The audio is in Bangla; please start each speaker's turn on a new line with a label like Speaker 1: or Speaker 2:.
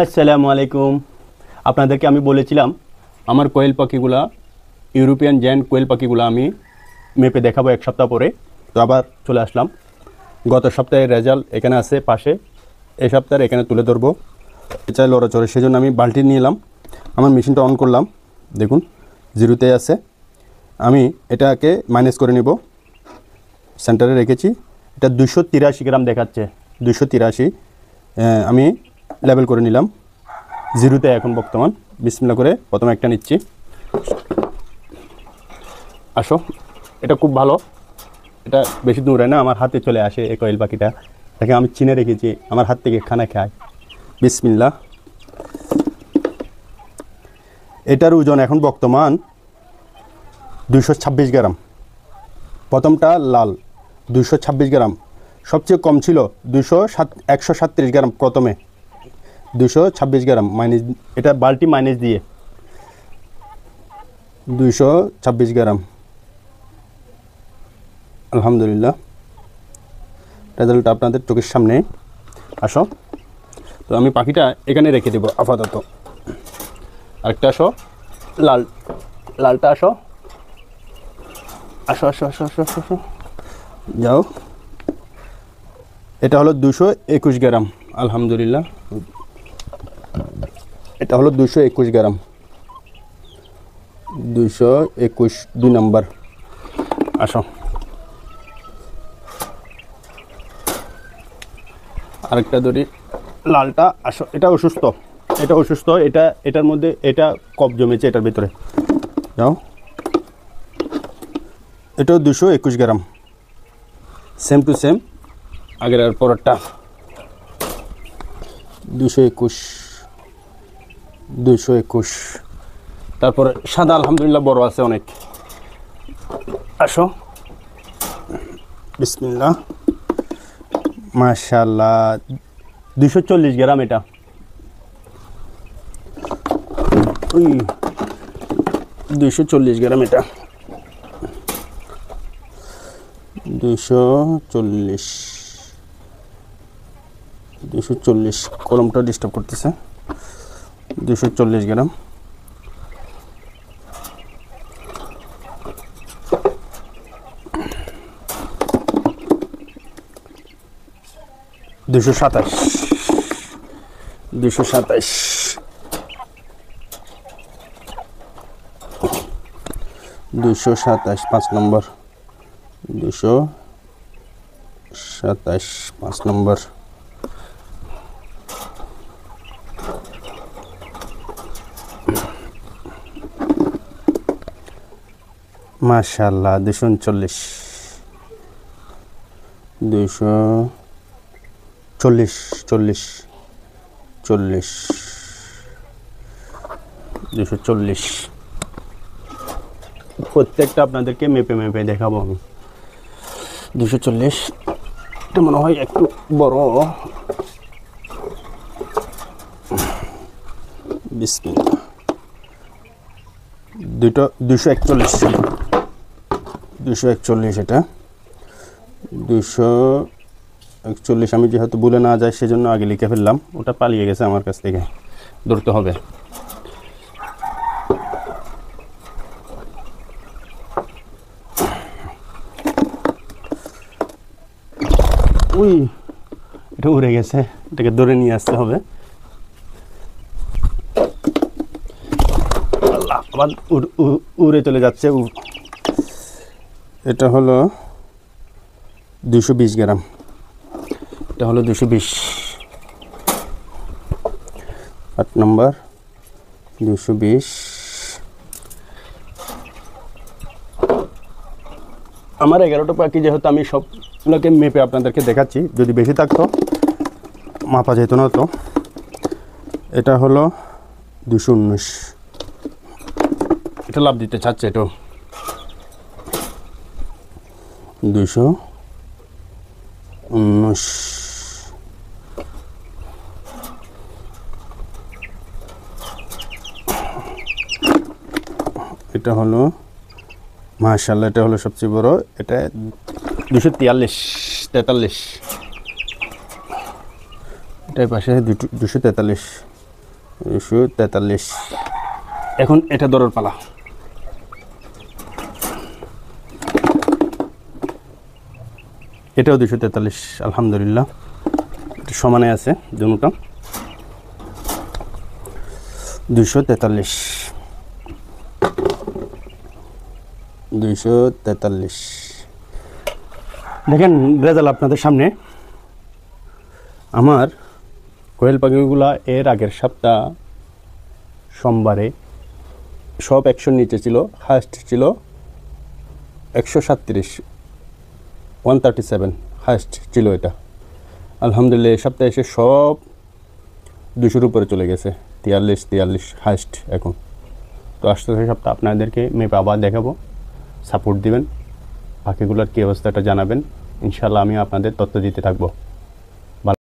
Speaker 1: আসসালামু আলাইকুম। আপনাদেরকে আমি বলেছিলাম আমার কোয়েল পাখিগুলা, ইউরোপিয়ান জেন্ট কোয়েল পাখিগুলো আমি মেপে দেখাবো এক সপ্তাহ পরে। তো আবার চলে আসলাম। গত সপ্তাহের রেজাল্ট এখানে আছে পাশে, এই সপ্তাহের এখানে তুলে ধরবো। চাই লড়াচড়ে, সেই জন্য আমি বাল্টি নিলাম, আমার মেশিনটা অন করলাম। দেখুন জিরোতে আছে। আমি এটাকে মাইনাস করে নিব, সেন্টারে রেখেছি। এটা 283 গ্রাম দেখাচ্ছে, 283। আমি লেবেল করে নিলাম জিরোতে এখন বর্তমান। বিসমিল্লাহ করে প্রথমে একটা নিচ্ছি। আসো, এটা খুব ভালো, এটা বেশি দূরে না, আমার হাতে চলে আসে এই কোয়েল পাখিটা। তাকে আমি চিনে রেখেছি, আমার হাত থেকে খানা খায়। বিসমিল্লাহ। এটার ওজন এখন বর্তমান 226 গ্রাম। প্রথমটা লাল 226 গ্রাম, সবচেয়ে কম ছিল 137 গ্রাম প্রথমে। 226 গ্রাম মাইনাস, এটা বাল্টি মাইনাস দিয়ে 226 গ্রাম। আলহামদুলিল্লাহ, রেজাল্টটা আপনাদের চোখের সামনে। আসো, তো আমি পাখিটা এখানে রেখে দেবো আপাতত। আরেকটা আসো, লালটা আসো, আসো আসো আসো আসো আসো, যাও। এটা হলো 221 গ্রাম। আলহামদুলিল্লাহ, এটা হলো 221 গ্রাম। 221, 2 নম্বর। আসো, আরেকটা ধরি, লালটা। আসো, এটা অসুস্থ, এটা অসুস্থ, এটার মধ্যে এটা কফ জমেছে এটার ভিতরে। যাও, এটাও 221 গ্রাম, সেম টু সেম আগের আর পরেরটা। 221। তারপরে সাদা আলহামদুলিল্লাহ বড় আছে অনেক। আসো, বিসমিল্লাহ, মাশাআল্লাহ। 240 গ্রাম এটা। 240 গ্রাম এটা। 240 কলমটা ডিস্টার্ব করতেছে। 240 গ্রাম। 227। 227, 5 নম্বর। 227, 5 নম্বর। মাশাআল্লাহ, 239। 240। প্রত্যেকটা আপনাদেরকে মেপে মেপে দেখাবো আমি। 240, এটা মনে হয় একটু বড়। বিসমিল্লাহ। 241। এটা 241। আমি যেহেতু ভুলে না যাই সেজন্য আগে লিখে ফেললাম, ওটা পালিয়ে গেছে আমার কাছ থেকে, ধরতে হবে। এটা উড়ে গেছে, এটাকে ধরে নিয়ে আসতে হবে। আল্লাহ, আবার উড়ে চলে যাচ্ছে। এটা হলো 220 গ্রাম। এটা হলো 220, 8 নম্বর। 220। আমার 11টা পাখি, যেহেতু আমি সবগুলোকে মেপে আপনাদেরকে দেখাচ্ছি, যদি বেশি থাকতো মাপা যেত না তো। এটা হলো 219। এটা লাভ দিতে চাচ্ছে, এটা 219। এটা হলো মাশাআল্লাহ, এটা হলো সবচেয়ে বড়। এটা 243। এটার পাশে 243। 243। এখন এটা ধরার পালা। এটাও 243, আলহামদুলিল্লাহ সমানে আছে দুটোটা। 243, 243। দেখেন রেজাল্ট আপনাদের সামনে। আমার কোয়েল পাখিগুলা এর আগের সপ্তাহ সোমবারে সব 100 নিচে ছিল, হাইস্ট ছিল 137, 137 হাইস্ট ছিল এটা। আলহামদুলিল্লাহ এই সপ্তাহে এসে সব 200-র উপরে চলে গেছে, 43 হাইস্ট এখন। তো আসতে সপ্তাহ আপনাদেরকে মেপে আবার দেখাবো, সাপোর্ট দিবেন, পাখিগুলোর কী অবস্থাটা জানাবেন, ইনশাল্লাহ আমি আপনাদের তথ্য দিতে থাকবো।